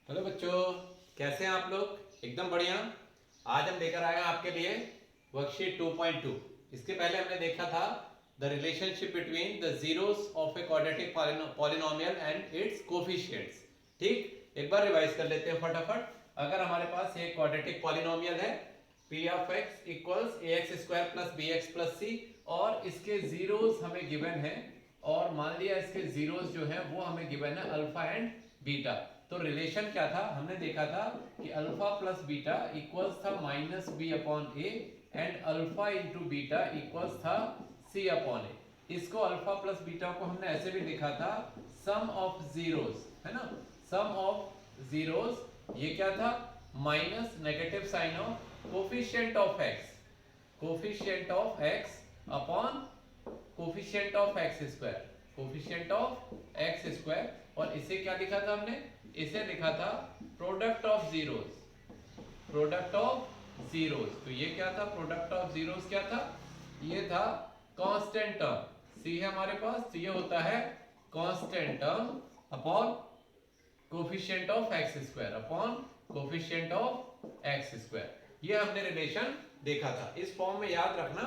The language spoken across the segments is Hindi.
हेलो बच्चों, कैसे हैं आप लोग? एकदम बढ़िया। आज हम लेकर आए हैं आपके लिए वर्कशीट 2.2। इसके पहले हमने देखा था the relationship between the zeros of a quadratic polynomial and it's coefficients. ठीक, एक बार रिवाइज कर लेते हैं फटाफट। अगर हमारे पास ये क्वाड्रेटिक पॉलिनोमियल है p of x equals A X square plus B X plus C, और इसके जीरोस हमें गिवन है, और मान लिया इसके जीरोस जो है वो हमें गिवन है अल्फा एंड बीटा। तो रिलेशन क्या था? हमने देखा था कि अल्फा प्लस बीटा इक्वल्स था minus B upon A, and alpha into beta equals था सी अपॉन ए। इसको अल्फा प्लस बीटा को हमने ऐसे भी लिखा था सम ऑफ जीरोस, है ना। सम ऑफ जीरोस ये क्या था? Minus negative sign of coefficient of X, coefficient of X upon coefficient of X square, coefficient of X square. और इसे क्या लिखा था हमने? इसे लिखा था product of zeros, product of zeros. तो ये क्या था? प्रोडक्ट ऑफ जीरोस क्या था? ये था कांस्टेंट टर्म। सी है हमारे पास, तो ये होता है constant term upon coefficient of X square, upon coefficient of X square. ये हमने रिलेशन देखा था। इस फॉर्म में याद रखना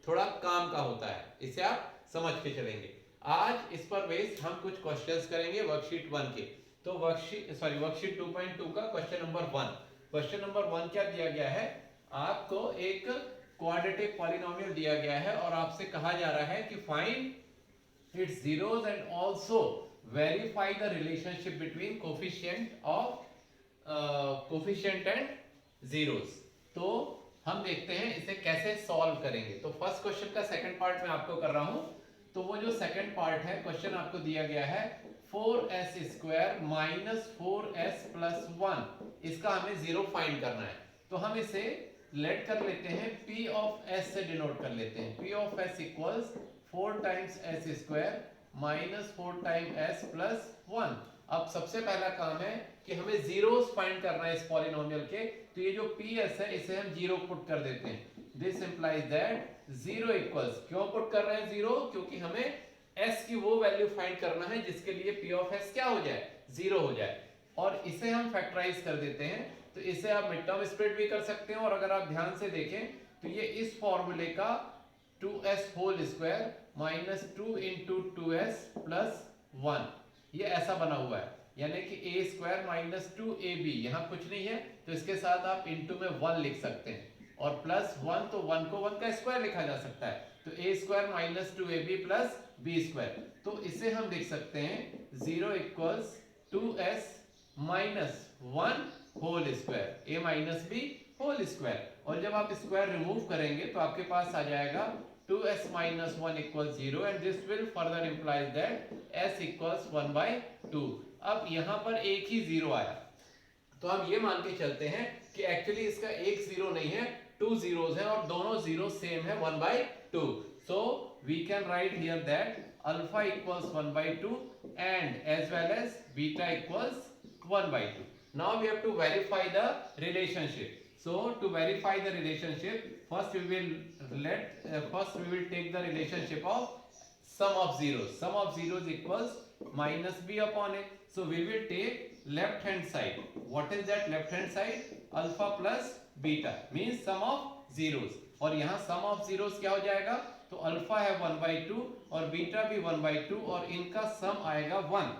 थोड़ा काम का होता है, इसे आप समझ के चलेंगे। आज इस पर बेस्ड हम कुछ क्वेश्चंस करेंगे वर्कशीट 1 के। तो वर्कशीट 2.2 का क्वेश्चन नंबर 1। क्वेश्चन नंबर 1 क्या दिया गया है? आपको एक क्वाड्रेटिक पॉलिनोमियल दिया गया है और आपसे कहा जा रहा है कि find its zeros and also verify the relationship between coefficient and zeros। तो हम देखते हैं इसे कैसे सॉल्व करेंगे। तो फर्स्ट क्वेश्चन का सेकंड पार्ट मैं आपको कर रहा हूं। तो वो जो सेकंड पार्ट है, क्वेश्चन आपको दिया गया है 4s square minus 4s plus 1, इसका हमें जीरो फाइंड करना है। तो हम इसे लेट कर लेते हैं p ऑफ s से डिनोट कर लेते हैं। p of s equals 4 times s square minus 4 time s plus 1। अब सबसे पहला काम है कि हमें जीरोस फाइंड करना है इस पॉलिनोमियल के। तो ये जो ps है इसे हम जीरो पुट कर देते हैं। This implies that zero equals, क्यों पुट कर रहे हैं जीरो? क्योंकि हमें s की वो वैल्यू फाइंड करना है जिसके लिए p ऑफ s क्या हो जाए? जीरो हो जाए। और इसे हम फैक्टराइज कर देते हैं। तो इसे आप मिड टर्म स्प्लिट भी कर सकते हैं, और अगर आप ध्यान से देखें तो ये इस फॉर्मूले का 2s whole square minus 2 into 2s plus 1, ये ऐसा बना हुआ है। यानी कि ए स्क्वायर माइनस 2ab, यहाँ कुछ नहीं है तो इसके साथ आप इंटू में 1 लिख सकते हैं, और प्लस 1, तो 1 को 1 का स्क्वायर लिखा जा सकता है। तो A square minus 2ab plus B square. तो इसे हम लिख सकते हैं 0 equals 2s minus 1 whole square, A minus B whole square. और जब आप स्क्वायर रिमूव करेंगे तो आपके पास आ जाएगा 2s minus 1 equals 0, and this will further implies that s equals 1 by 2। अब यहाँ पर एक ही जीरो आया, तो हम ये मान के चलते हैं कि एक्चुअली इसका एक जीरो नहीं है, 2 जीरोस हैं, और दोनों जीरो सेम है 1 by 2। So we can write here that alpha equals 1 by 2 and as well as beta equals 1 by 2। Now we have to verify the relationship। So to verify the relationship, first we will take the relationship of sum of zeros। Sum of zeros equals minus b upon a। So we will take left hand side। What is that left hand side? Alpha plus beta means sum of zeros। और यहाँ sum of zeros क्या हो जाएगा? तो अल्फा है 1 by 2 और बीटा भी 1 by 2, और इनका सम आएगा 1।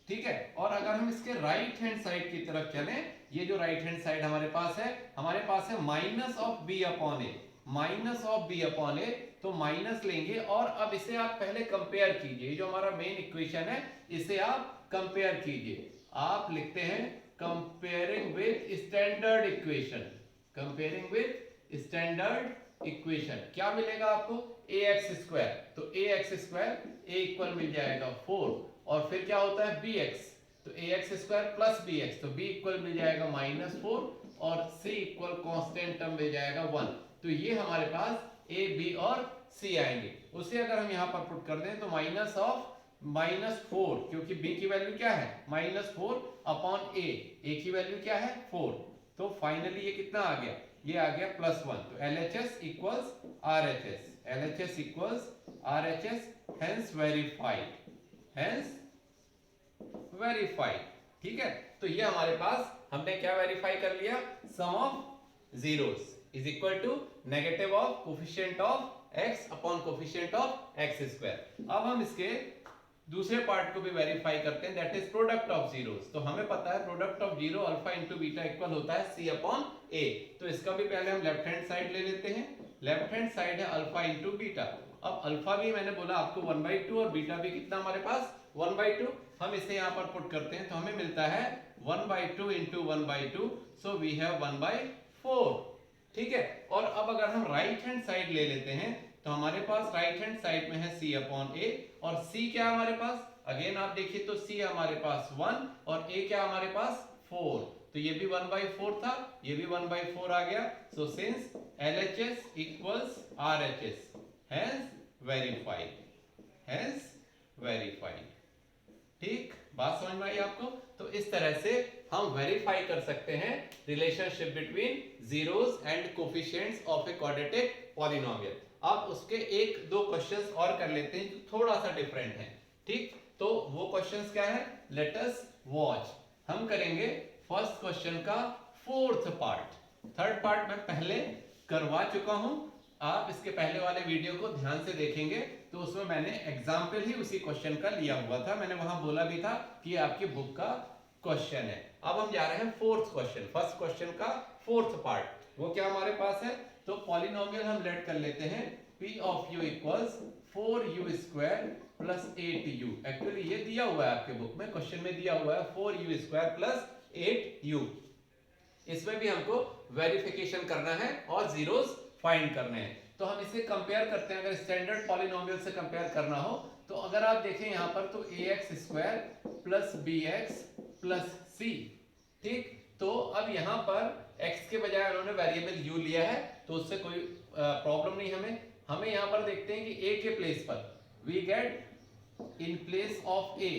ठीक है। और अगर हम इसके राइट हैंड साइड की तरफ चलें, ये जो राइट हैंड साइड हमारे पास है minus of B upon A, minus of B upon A. तो माइनस लेंगे, और अब इसे आप पहले कंपेयर कीजिए। जो हमारा मेन इक्वेशन है इसे आप कंपेयर कीजिए। आप लिखते हैं comparing with standard equation, comparing with standard equation. क्या मिलेगा आपको? A X square. तो A X square A equal मिल जाएगा 4, और फिर क्या होता है? B X. तो A X square plus B X, तो बी इक्वल मिल जाएगा माइनस 4, और सी इक्वल कांस्टेंट टर्म मिल जाएगा 1। तो ये हमारे पास ए बी और सी आएंगे। उसे अगर हम यहाँ पर पुट कर दें तो माइनस ऑफ -4, क्योंकि b की वैल्यू क्या है? -4 अपॉन a, a की वैल्यू क्या है? 4। तो फाइनली ये कितना आ गया? ये आ गया +1। तो LHS equals RHS, LHS equals RHS, hence verified, hence verified. ठीक है, तो ये हमारे पास हमने क्या वेरीफाई कर लिया, sum of zeros is equal to negative of coefficient of x upon coefficient of x square. अब हम इसके दूसरे पार्ट को भी वेरीफाई करते हैं, that is product of zeros. तो हमें पता है product of zero alpha into beta equal होता है c अपॉन a। तो इसका भी पहले हम लेफ्ट हैंड साइड ले लेते हैं। लेफ्ट हैंड साइड है अल्फा इंटू बीटा। अब अल्फा भी मैंने बोला आपको 1/2 और बीटा भी कितना हमारे पास 1/2। हम इसे यहाँ पर पुट करते हैं तो हमें मिलता है 1/2 इंटू 1/2, सो वी हैव 1/4। ठीक है, और अब अगर हम राइट हैंड साइड ले लेते हैं तो हमारे पास राइट हैंड साइड में है c अपॉन a, और c क्या है हमारे पास, अगेन आप देखिए तो c हमारे पास 1 और a क्या हमारे पास 4, तो ये भी 1/4 था, ये भी 1/4 आ गया। So since LHS equals RHS, hence verified. ठीक, बात समझ में आई आपको? तो इस तरह से हम वेरीफाई कर सकते हैं relationship between zeros and coefficients of a quadratic polynomial. अब उसके एक दो क्वेश्चंस और कर लेते हैं जो थोड़ा सा डिफरेंट है। ठीक, तो वो क्वेश्चंस क्या है, लेट अस वॉच। हम करेंगे फर्स्ट क्वेश्चन का फोर्थ पार्ट। थर्ड पार्ट मैं पहले करवा चुका हूं, आप इसके पहले वाले वीडियो को ध्यान से देखेंगे तो उसमें मैंने एग्जाम्पल ही उसी क्वेश्चन का लिया हुआ था। मैंने वहां बोला भी था कि ये आपकी बुक का क्वेश्चन है। अब हम जा रहे हैं फोर्थ क्वेश्चन, फर्स्ट क्वेश्चन का फोर्थ पार्ट। वो क्या हमारे पास है, तो पॉलिनोमियल हम लेट कर लेते हैं p of u equals 4u square plus 8u। Actually ये दिया हुआ है आपके बुक में, क्वेश्चन में दिया हुआ है 4u स्क्वायर प्लस 8u। इसमें भी हमको वेरिफिकेशन करना है और जीरोस फाइंड करने हैं। तो हम इसे कंपेयर करते हैं, अगर स्टैंडर्ड पॉलिनोमियल से कंपेयर करना हो तो अगर आप देखें यहां पर तो ax square plus bx plus c। ठीक, तो अब यहां पर x के बजाय उन्होंने वेरिएबल u लिया है तो उससे कोई प्रॉब्लम नहीं हमें यहां पर देखते हैं कि a के प्लेस पर we get in place of a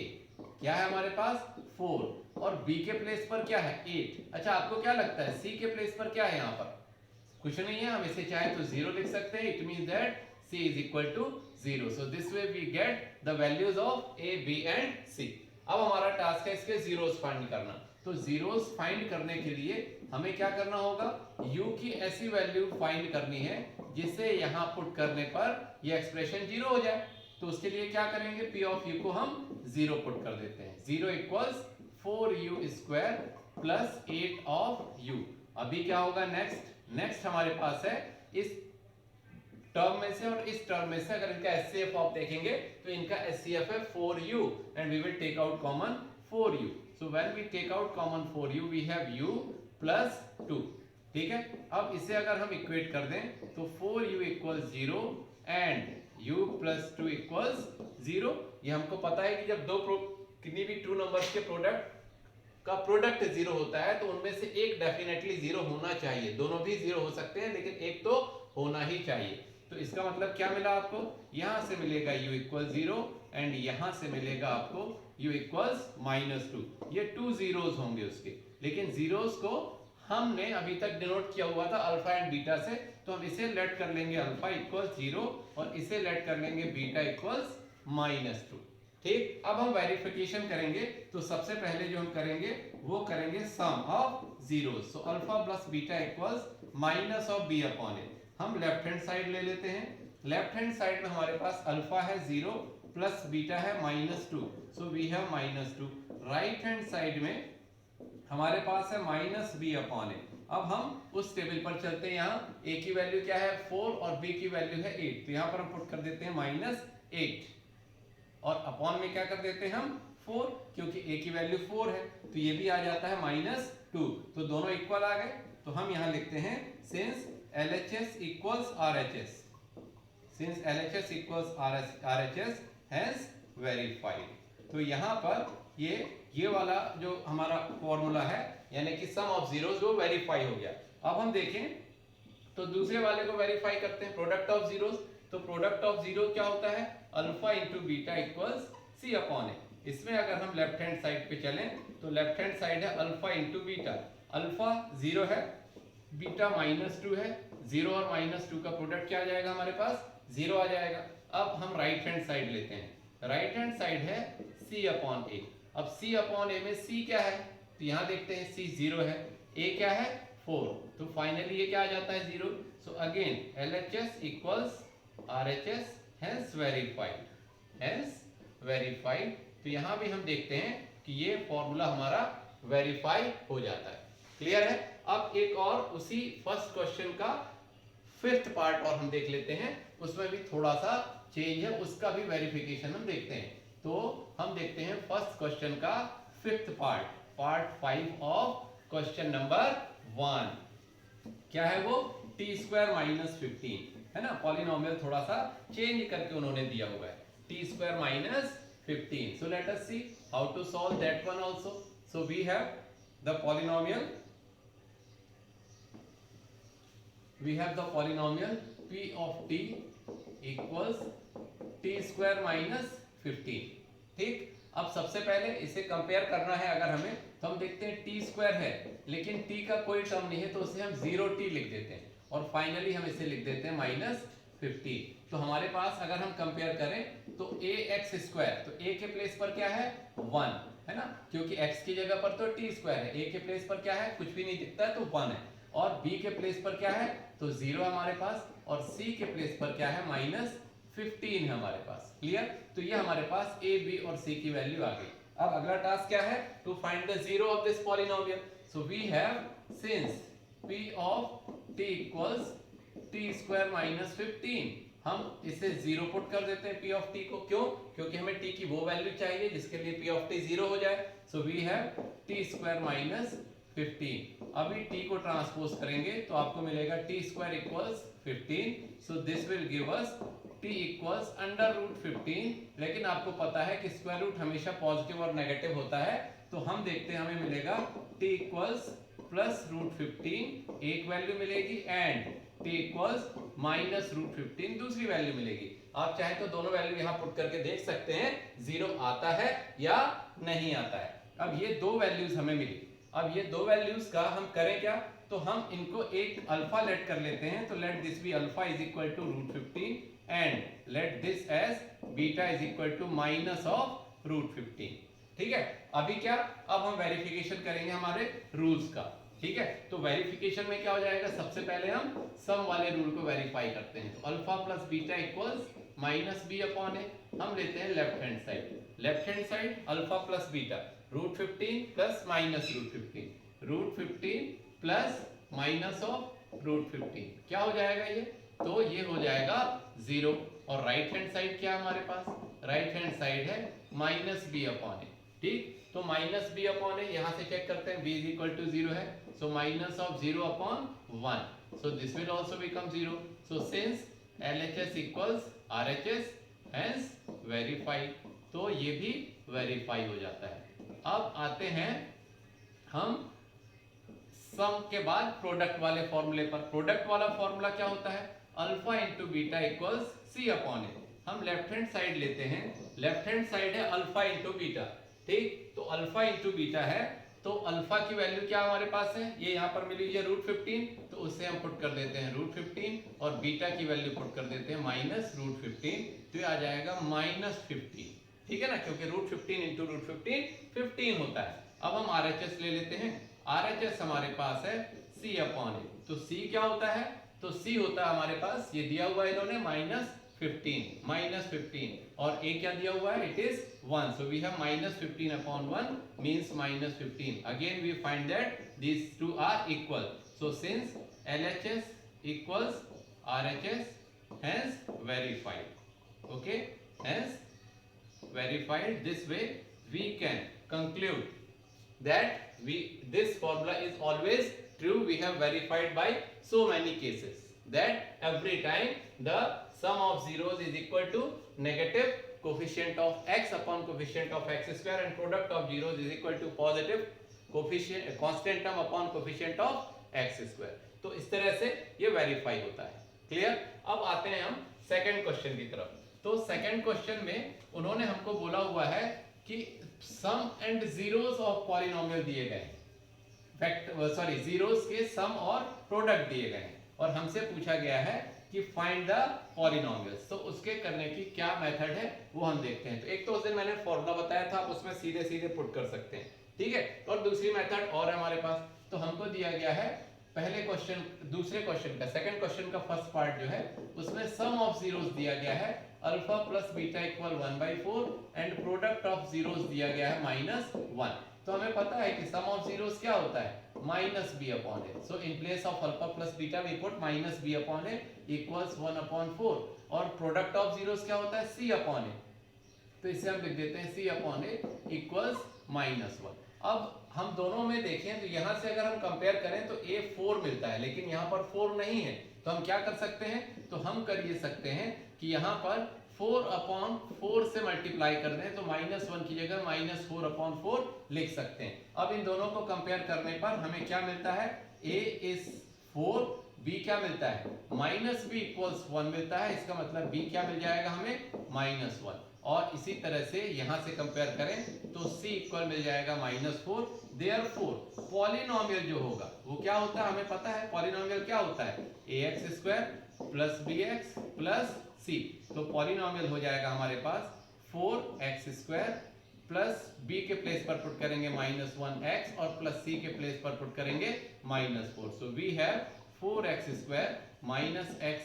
क्या है हमारे पास 4 और b के प्लेस पर क्या है 8। अच्छा, आपको क्या लगता है c के प्लेस पर क्या है, यहां पर कुछ नहीं है, हम इसे चाहे तो 0 लिख सकते हैं। It means that c is equal to 0। So this way we get the values of a b and c। अब हमारा टास्क है इसके जीरोस फाइंड करना। तो जीरोस फाइंड करने के लिए हमें क्या करना होगा, u की ऐसी वैल्यू फाइंड करनी है जिसे यहां पुट करने पर ये एक्सप्रेशन 0 हो जाए। तो उसके लिए क्या करेंगे, p ऑफ u को हम 0 पुट कर देते हैं। 0 equals 4u square plus 8 of u। अभी क्या होगा नेक्स्ट हमारे पास है इस टर्म में से और इस टर्म में से अगर इनका एचसीएफ आप देखेंगे तो इनका एचसीएफ है 4u and we will take out common 4u। So when we take out common 4u we have u plus 2। ठीक है, अब इसे अगर हम इक्वेट कर दें तो 4u equals 0 and u plus 2 equals 0। ये हमको पता है कि जब किन्हीं भी टू नंबर्स के प्रोडक्ट का प्रोडक्ट 0 होता है तो उनमें से एक डेफिनेटली 0 होना चाहिए। दोनों भी 0 हो सकते हैं लेकिन एक तो होना ही चाहिए। तो इसका मतलब क्या मिला आपको, यहां से मिलेगा u इक्वल 0 एंड यहां से मिलेगा आपको u इक्वल्स -2। ये 2 जीरोस होंगे उसके, लेकिन जीरोस को हमने अभी तक डिनोट किया हुआ था अल्फा एंड बीटा से, तो हम इसे लेट कर लेंगे अल्फा इक्वल्स 0 और इसे लेट कर लेंगे बीटा इक्वल्स -2। ठीक, अब हम वेरिफिकेशन करेंगे तो सबसे पहले जो हम करेंगे वो करेंगे sum of zeros. So alpha plus beta equals minus of B upon A. हम लेफ्ट हैंड साइड ले लेते हैं। लेफ्ट हैंड साइड में हमारे पास अल्फा है 0 प्लस बीटा है -2, so we have -2। Right hand side में हमारे पास है माइनस बी अपॉन ए। अब हम उस टेबल पर चलते हैं, यहाँ a की वैल्यू क्या है 4 और b की वैल्यू है 8, तो यहाँ पर हम पुट कर देते हैं -8 और अपॉन में क्या कर देते हैं हम 4, क्योंकि a की वैल्यू 4 है तो ये भी आ जाता है -2, तो दोनों इक्वल आ गए। तो हम यहाँ लिखते हैं since LHS equals RHS, since LHS equals RHS has verified. तो यहाँ पर ये वाला जो हमारा फॉर्मूला है यानी कि सम ऑफ जीरोस वो वेरीफाई हो गया। अब हम देखें तो दूसरे वाले को वेरीफाई करते हैं, प्रोडक्ट ऑफ जीरोस। तो प्रोडक्ट ऑफ जीरो क्या होता है, अल्फा इंटू बीटा इक्वल्स सी अपॉन ए। इसमें अगर हम लेफ्ट हैंड साइड पे चलें तो लेफ्ट हैंड साइड है अल्फा इंटू बीटा। अल्फा 0 है, बीटा -2 है, 0 और -2 का प्रोडक्ट क्या आ जाएगा हमारे पास 0 आ जाएगा। अब हम राइट हैंड साइड लेते हैं, राइट हैंड साइड है c अपॉन a। अब c अपॉन a में c क्या है, तो यहाँ देखते हैं c 0 है, a क्या है 4, तो फाइनली ये क्या आ जाता है 0। So again LHS equals RHS, hence verified. तो यहाँ भी हम देखते हैं कि ये फॉर्मूला हमारा वेरीफाई हो जाता है। क्लियर है। अब एक और उसी फर्स्ट क्वेश्चन का फिफ्थ पार्ट और हम देख लेते हैं, उसमें भी थोड़ा सा चेंज है, उसका भी वेरिफिकेशन हम देखते हैं। तो हम देखते हैं फर्स्ट क्वेश्चन का fifth part, part 5 of question number 1। क्या है वो, t² - 15 है ना, पॉलिनोमियल थोड़ा सा चेंज करके उन्होंने दिया हुआ है, t² - 15। So let us see how to solve that one also. So we have the polynomial, p of t equals t² - 15। ठीक, अब सबसे पहले इसे कंपेयर करना है अगर हमें, तो हम देखते हैं t² है लेकिन t का कोई टर्म नहीं है, तो उसे हम 0t लिख देते हैं और फाइनली हम इसे लिख देते हैं -15। तो हमारे पास अगर हम कंपेयर करें तो ax², तो a के प्लेस पर क्या है 1 है ना, क्योंकि x की जगह पर तो t² है, a के प्लेस पर क्या है कुछ भी नहीं दिखता है तो 1 है, और b के प्लेस पर क्या है तो 0 है हमारे पास, और c के प्लेस पर क्या है -15 है हमारे पास। क्लियर। तो ये हमारे पास a b और c की वैल्यू आ गई। अब अगला टास्क क्या है, to find the zero of this polynomial. So we have since p of t equals t² - 15, हम इसे 0 पुट कर देते हैं p ऑफ t को। क्यों, क्योंकि हमें t की वो वैल्यू चाहिए जिसके लिए p ऑफ t 0 हो जाए। So we have t² - 15। अभी t को ट्रांसपोज करेंगे तो आपको मिलेगा t² equals 15। So this will give us t equals √15, लेकिन आपको पता है कि स्क्वायर रूट हमेशा पॉजिटिव और नेगेटिव होता है, तो हम देखते हैं हमें मिलेगा t इक्वल्स +√15 एक वैल्यू मिलेगी, एंड t इक्वल्स -√15 दूसरी वैल्यू मिलेगी। आप चाहे तो दोनों वैल्यू यहाँ पुट करके देख सकते हैं 0 आता है या नहीं आता है। अब ये दो वैल्यूज हमें मिली, अब ये दो वैल्यूज का हम करें क्या, तो हम इनको एक अल्फा लेट कर लेते हैं। तो let this be alpha is equal to √15 and let this as beta is equal to -√15। ठीक है। अभी क्या, अब हम वेरिफिकेशन करेंगे हमारे रूल्स का। ठीक है, तो वेरिफिकेशन में क्या हो जाएगा, सबसे पहले हम सम वाले रूल को वेरीफाई करते हैं। तो alpha plus beta equals -b upon A, हम लेते हैं left hand side. Left hand side alpha plus beta √15 plus -√15, √15 plus -√15 क्या हो जाएगा ये, तो ये हो जाएगा 0। और राइट हैंड साइड क्या है हमारे पास, राइट हैंड साइड है -b अपॉन ए। ठीक, तो -b अपॉन ए यहाँ से चेक करते हैं, b इज इक्वल टू 0 है, so -0 upon 1, so this will also become 0। So since LHS equals RHS hence verified, तो ये भी वेरीफाई हो जाता है। अब आते हैं हम सम के बाद प्रोडक्ट वाले फॉर्मूले पर। प्रोडक्ट वाला फॉर्मूला क्या होता है, alpha into beta equals c upon A. हम लेफ्ट हैंड साइड लेते हैं, लेफ्ट हैंड साइड है अल्फा इंटू बीटा। ठीक, तो अल्फा इंटू बीटा है, तो अल्फा की वैल्यू क्या हमारे पास है, ये यहाँ पर मिली है √15, तो उससे हम पुट कर देते हैं √15, और बीटा की वैल्यू पुट कर देते हैं -√15, तो ये आ जाएगा -15। ठीक है ना, क्योंकि √15 इंटू √15 15 होता है। अब हम RHS ले लेते हैं, RHS हमारे पास है c अपॉन ए। तो c क्या होता है, तो c होता है हमारे पास, ये दिया हुआ है इन्होंने -15, और a क्या दिया हुआ है, it is 1, so we have -15 upon 1 means -15। Again we find that these two are equal, so since LHS equals RHS hence verified, okay, hence verified, this way we can conclude that this formula is always true. We have verified by so many cases that every time the sum of zeros is equal to negative coefficient of x upon coefficient of x square, and product of zeros is equal to positive coefficient constant term upon coefficient of x square। तो इस तरह से ये वेरीफाई होता है। क्लियर। अब आते हैं हम सेकंड क्वेश्चन की तरफ। तो सेकंड क्वेश्चन में उन्होंने हमको बोला हुआ है कि सम एंड जीरोस ऑफ पॉलिनोमियल दिए गए हैं, जीरोस के सम और प्रोडक्ट दिए गए हैं, और हमसे पूछा गया है कि कि फाइंड द पॉलिनोमियल्स। तो उसके करने की क्या मेथड है वो हम देखते हैं। तो एक तो उस दिन मैंने फॉर्मूला बताया था, आप उसमें सीधे सीधे पुट कर सकते हैं, ठीक है। और दूसरी मेथड और है हमारे पास। तो हमको दिया गया है पहले क्वेश्चन, दूसरे क्वेश्चन का, सेकंड क्वेश्चन का फर्स्ट पार्ट जो है उसमें सम ऑफ जीरोस दिया गया है alpha plus beta equal 1/4 and product of zeros दिया गया है -1। तो हमें पता है कि सम ऑफ जीरोस क्या होता है -b/a। So in place of alpha plus beta V put -b/a equals 1/4 और प्रोडक्ट ऑफ जीरोस क्या होता है c/a। तो इसे हम लिख देते हैं c/a इक्वल्स -1। अब हम दोनों में देखें तो यहां से अगर हम कंपेयर करें तो a 4 मिलता है, लेकिन यहां पर 4 नहीं है। तो हम क्या कर सकते हैं, तो हम कर ये सकते हैं कि यहां पर 4/4 से मल्टीप्लाई कर दें, तो -1 की जगह -4/4 लिख सकते हैं। अब इन दोनों को कंपेयर करने पर हमें क्या मिलता है, a इज 4, b क्या मिलता है -b इक्वल्स 1 मिलता है। इसका मतलब b क्या मिल जाएगा हमें -1। और इसी तरह से यहां से कंपेयर करें तो c इक्वल मिल जाएगा -4। देयरफॉर पॉलिनोमियल जो होगा वो क्या होता है, हमें पता है पॉलिनोमियल क्या होता है ax² plus bx plus c। तो पॉलिनोमियल हो जाएगा हमारे पास 4x² प्लस b के प्लेस पर पुट करेंगे -1x और प्लस c के प्लेस पर पुट करेंगे -4। So we have 4x² x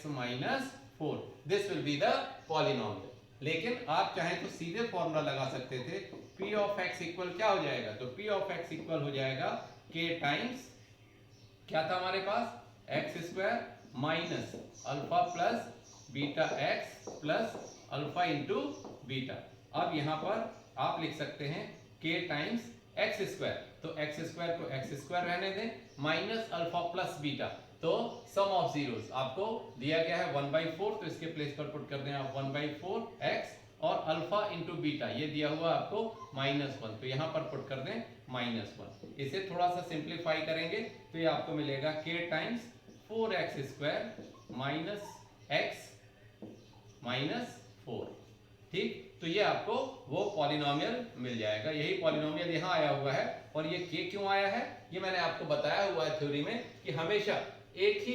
4। This will be the polynomial. लेकिन आप चाहें तो सीधे फॉर्मूला लगा सकते थे, p ऑफ x इक्वल क्या हो जाएगा, तो p ऑफ x इक्वल हो जाएगा k टाइम्स क्या था हमारे पास x² minus alpha plus beta x plus alpha into beta. अब यहां पर आप लिख सकते हैं k टाइम्स x², तो x² को x² रहने दें माइनस अल्फा प्लस बीटा। तो सम ऑफ जीरोस आपको दिया गया है 1/4, तो इसके प्लेस पर पुट कर दें आप 1/4x और अल्फा इंटू बीटा ये दिया हुआ आपको -1, तो यहां पर पुट कर दें -1। इसे थोड़ा सा सिंप्लीफाई करेंगे तो ये आपको मिलेगा k times 4x² minus x -4, ठीक। तो ये आपको वो पॉलिनोमियल मिल जाएगा। यही पॉलिनोमियल यहाँ आया हुआ है। और ये k क्यों आया है ये मैंने आपको बताया हुआ है थ्योरी में कि हमेशा एक ही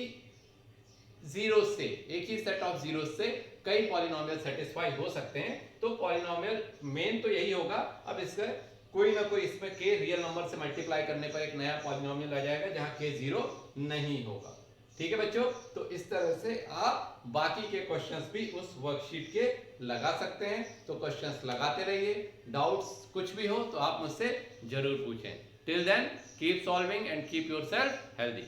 जीरो से, एक ही सेट ऑफ जीरो से कई पॉलिनोमियल सेटिस्फाई हो सकते हैं। तो पॉलिनोमियल मेन तो यही होगा। अब इसका कोई ना कोई इसमें k रियल नंबर से मल्टीप्लाई करने पर एक नया पॉलिनोमियल आ जाएगा जहां k 0 नहीं होगा, ठीक है बच्चों। तो इस तरह से आप बाकी के क्वेश्चंस भी उस वर्कशीट के लगा सकते हैं। तो क्वेश्चंस लगाते रहिए, डाउट्स कुछ भी हो तो आप मुझसे जरूर पूछें। Till then keep solving and keep yourself healthy.